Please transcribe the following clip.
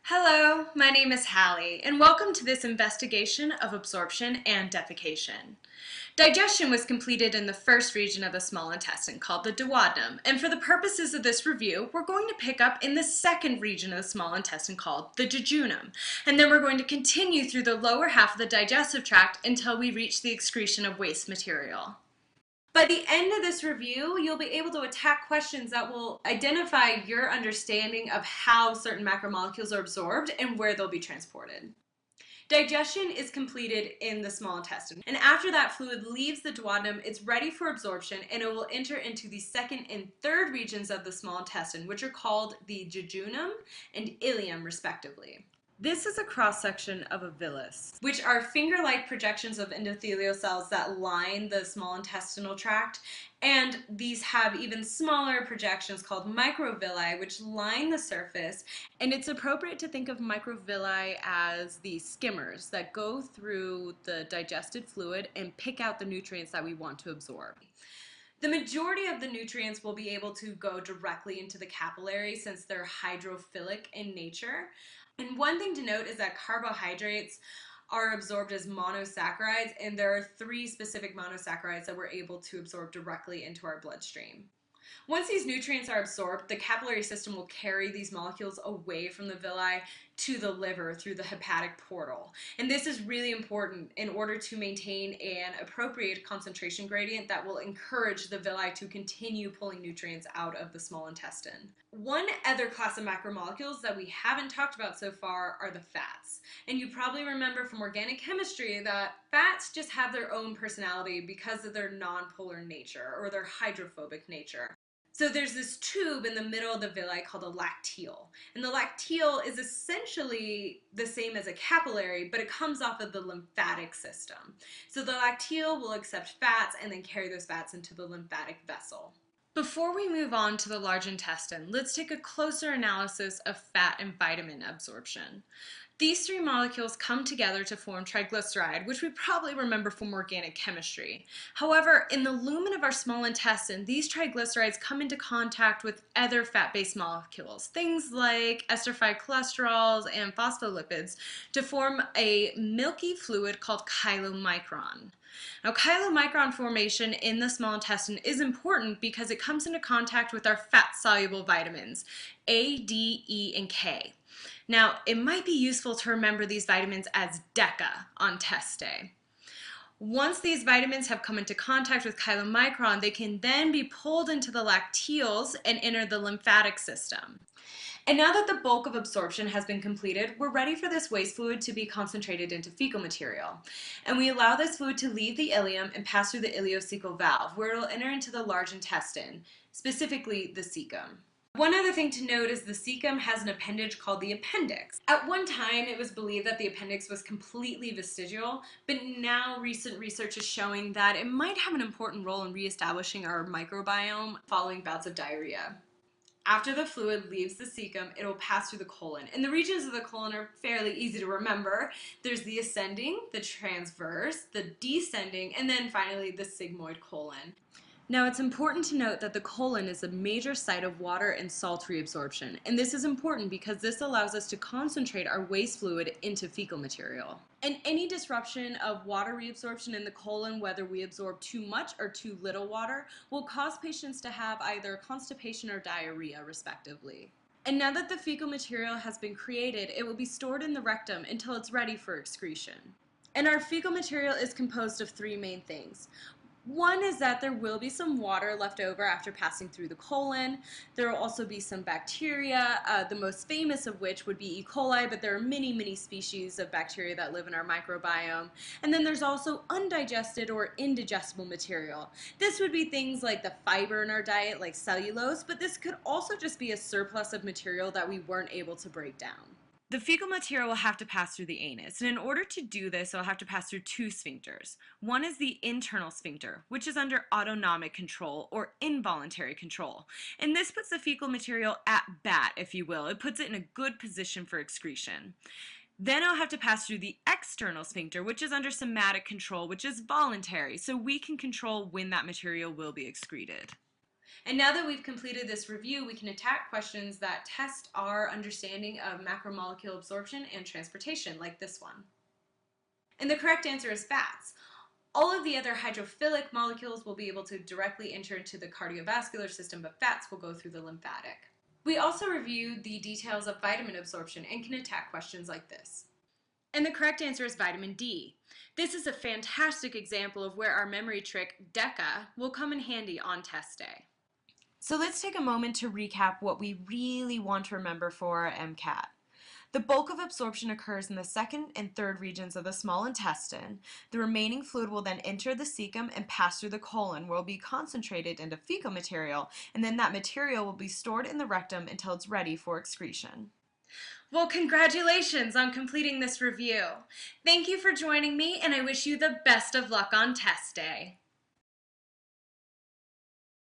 Hello, my name is Hallie, and welcome to this investigation of absorption and defecation. Digestion was completed in the first region of the small intestine called the duodenum, and for the purposes of this review, we're going to pick up in the second region of the small intestine called the jejunum, and then we're going to continue through the lower half of the digestive tract until we reach the excretion of waste material. By the end of this review, you'll be able to attack questions that will identify your understanding of how certain macromolecules are absorbed and where they'll be transported. Digestion is completed in the small intestine, and after that fluid leaves the duodenum, it's ready for absorption and it will enter into the second and third regions of the small intestine, which are called the jejunum and ileum, respectively. This is a cross-section of a villus, which are finger-like projections of endothelial cells that line the small intestinal tract, and these have even smaller projections called microvilli, which line the surface, and it's appropriate to think of microvilli as the skimmers that go through the digested fluid and pick out the nutrients that we want to absorb. The majority of the nutrients will be able to go directly into the capillary since they're hydrophilic in nature. And one thing to note is that carbohydrates are absorbed as monosaccharides, and there are 3 specific monosaccharides that we're able to absorb directly into our bloodstream. Once these nutrients are absorbed, the capillary system will carry these molecules away from the villi to the liver through the hepatic portal. And this is really important in order to maintain an appropriate concentration gradient that will encourage the villi to continue pulling nutrients out of the small intestine. One other class of macromolecules that we haven't talked about so far are the fats. And you probably remember from organic chemistry that fats just have their own personality because of their nonpolar nature or their hydrophobic nature. So there's this tube in the middle of the villi called a lacteal. And the lacteal is essentially the same as a capillary, but it comes off of the lymphatic system. So the lacteal will accept fats and then carry those fats into the lymphatic vessel. Before we move on to the large intestine, let's take a closer analysis of fat and vitamin absorption. These 3 molecules come together to form triglyceride, which we probably remember from organic chemistry. However, in the lumen of our small intestine, these triglycerides come into contact with other fat-based molecules, things like esterified cholesterols and phospholipids, to form a milky fluid called chylomicron. Now, chylomicron formation in the small intestine is important because it comes into contact with our fat-soluble vitamins, A, D, E, and K. Now, it might be useful to remember these vitamins as DECA on test day. Once these vitamins have come into contact with chylomicron, they can then be pulled into the lacteals and enter the lymphatic system. And now that the bulk of absorption has been completed, we're ready for this waste fluid to be concentrated into fecal material. And we allow this fluid to leave the ileum and pass through the ileocecal valve, where it will enter into the large intestine, specifically the cecum. One other thing to note is the cecum has an appendage called the appendix. At one time, it was believed that the appendix was completely vestigial, but now recent research is showing that it might have an important role in reestablishing our microbiome following bouts of diarrhea. After the fluid leaves the cecum, it will pass through the colon. And the regions of the colon are fairly easy to remember. There's the ascending, the transverse, the descending, and then finally the sigmoid colon. Now, it's important to note that the colon is a major site of water and salt reabsorption, and this is important because this allows us to concentrate our waste fluid into fecal material. And any disruption of water reabsorption in the colon, whether we absorb too much or too little water, will cause patients to have either constipation or diarrhea, respectively. And now that the fecal material has been created, it will be stored in the rectum until it's ready for excretion. And our fecal material is composed of 3 main things. One is that there will be some water left over after passing through the colon. There will also be some bacteria, the most famous of which would be E. coli, but there are many species of bacteria that live in our microbiome. And then there's also undigested or indigestible material. This would be things like the fiber in our diet, like cellulose, but this could also just be a surplus of material that we weren't able to break down. The fecal material will have to pass through the anus, and in order to do this, it will have to pass through 2 sphincters. One is the internal sphincter, which is under autonomic control or involuntary control. And this puts the fecal material at bat, if you will. It puts it in a good position for excretion. Then it'll have to pass through the external sphincter, which is under somatic control, which is voluntary, so we can control when that material will be excreted. And now that we've completed this review, we can attack questions that test our understanding of macromolecule absorption and transportation, like this one. And the correct answer is fats. All of the other hydrophilic molecules will be able to directly enter into the cardiovascular system, but fats will go through the lymphatic. We also reviewed the details of vitamin absorption and can attack questions like this. And the correct answer is vitamin D. This is a fantastic example of where our memory trick, DECA, will come in handy on test day. So let's take a moment to recap what we really want to remember for our MCAT. The bulk of absorption occurs in the second and third regions of the small intestine. The remaining fluid will then enter the cecum and pass through the colon, where it will be concentrated into fecal material, and then that material will be stored in the rectum until it's ready for excretion. Well, congratulations on completing this review. Thank you for joining me, and I wish you the best of luck on test day.